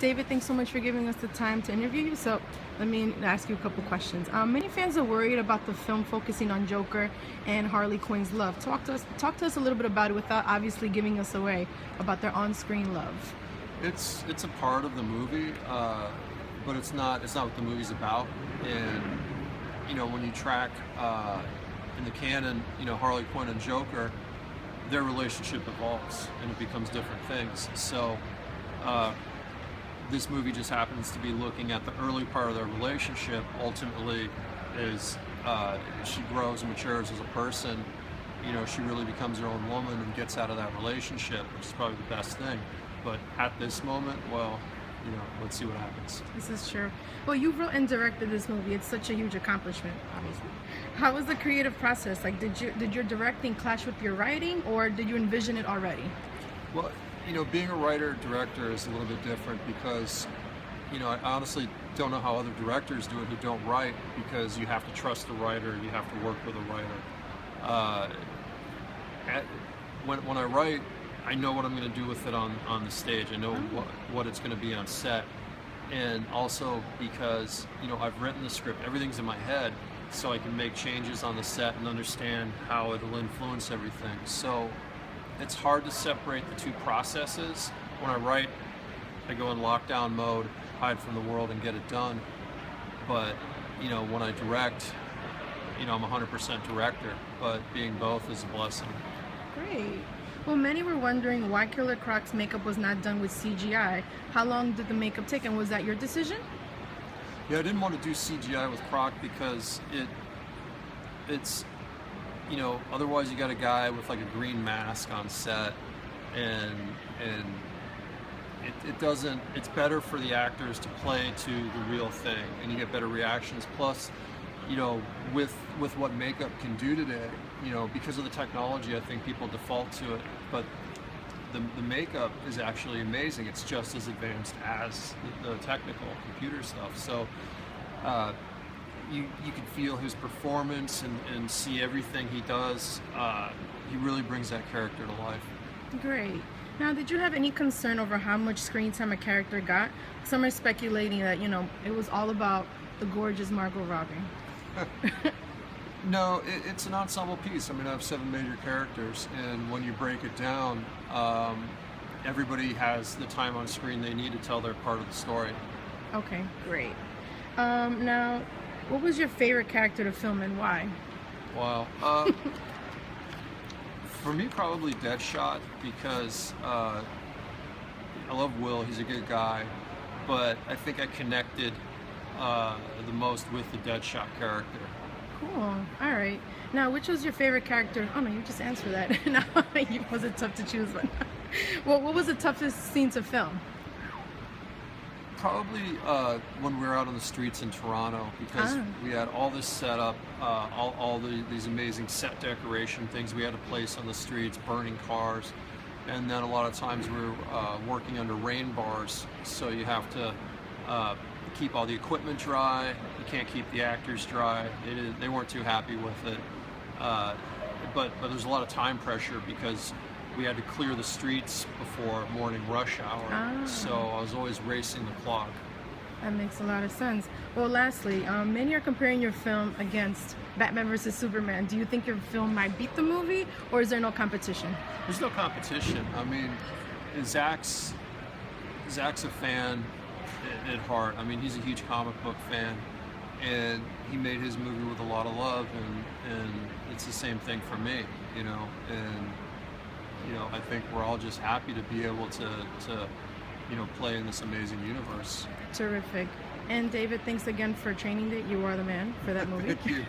David, thanks so much for giving us the time to interview you. So let me ask you a couple questions. Many fans are worried about the film focusing on Joker and Harley Quinn's love. Talk to us a little bit about it without obviously giving us away about their on-screen love. It's a part of the movie, but it's not what the movie's about. And when you track in the canon, Harley Quinn and Joker, their relationship evolves and it becomes different things. So this movie just happens to be looking at the early part of their relationship. Ultimately, as she grows and matures as a person, she really becomes her own woman and gets out of that relationship, which is probably the best thing. But at this moment, well, let's see what happens. This is true. Well, you wrote and directed this movie. It's such a huge accomplishment, obviously. How was the creative process? Like, did your directing clash with your writing, or did you envision it already? Well, being a writer-director is a little bit different because, I honestly don't know how other directors do it who don't write, because you have to trust the writer, you have to work with a writer. When I write, I know what I'm going to do with it on the stage. I know what it's going to be on set. And also because, I've written the script, everything's in my head, so I can make changes on the set and understand how it'll influence everything. So it's hard to separate the two processes. When I write, I go in lockdown mode, hide from the world and get it done. But, when I direct, I'm 100% director, but being both is a blessing. Great. Well, many were wondering why Killer Croc's makeup was not done with CGI. How long did the makeup take, and was that your decision? Yeah, I didn't want to do CGI with Croc because it's otherwise you got a guy with like a green mask on set, and it doesn't. It's better for the actors to play to the real thing, and you get better reactions. Plus, with what makeup can do today, because of the technology, I think people default to it, but the makeup is actually amazing. It's just as advanced as the technical computer stuff. So you can feel his performance and see everything he does. He really brings that character to life. Great. Now, did you have any concern over how much screen time a character got? Some are speculating that, it was all about the gorgeous Margot Robbie. No, it's an ensemble piece. I mean, I have 7 major characters, and when you break it down, everybody has the time on screen they need to tell their part of the story. Okay, great. Now, what was your favorite character to film and why? Wow. For me, probably Deadshot, because I love Will. He's a good guy, but I think I connected the most with the Deadshot character. Cool. All right. Now, which was your favorite character? Oh no, you just answered that. Now, was it tough to choose one? Well, what was the toughest scene to film? Probably when we were out on the streets in Toronto, because we had all this set up, these amazing set decoration things we had to place on the streets, burning cars, and then a lot of times we were working under rain bars, so you have to keep all the equipment dry. You can't keep the actors dry. They weren't too happy with it, but there's a lot of time pressure because we had to clear the streets before morning rush hour. So I was always racing the clock. That makes a lot of sense. Well, lastly, many are comparing your film against Batman vs. Superman. Do you think your film might beat the movie, or is there no competition? There's no competition. I mean, Zach's a fan at heart. I mean, he's a huge comic book fan, and he made his movie with a lot of love, and it's the same thing for me, and I think we're all just happy to be able to play in this amazing universe. Terrific. And David, thanks again for Training Day. You are the man for that movie. Thank you.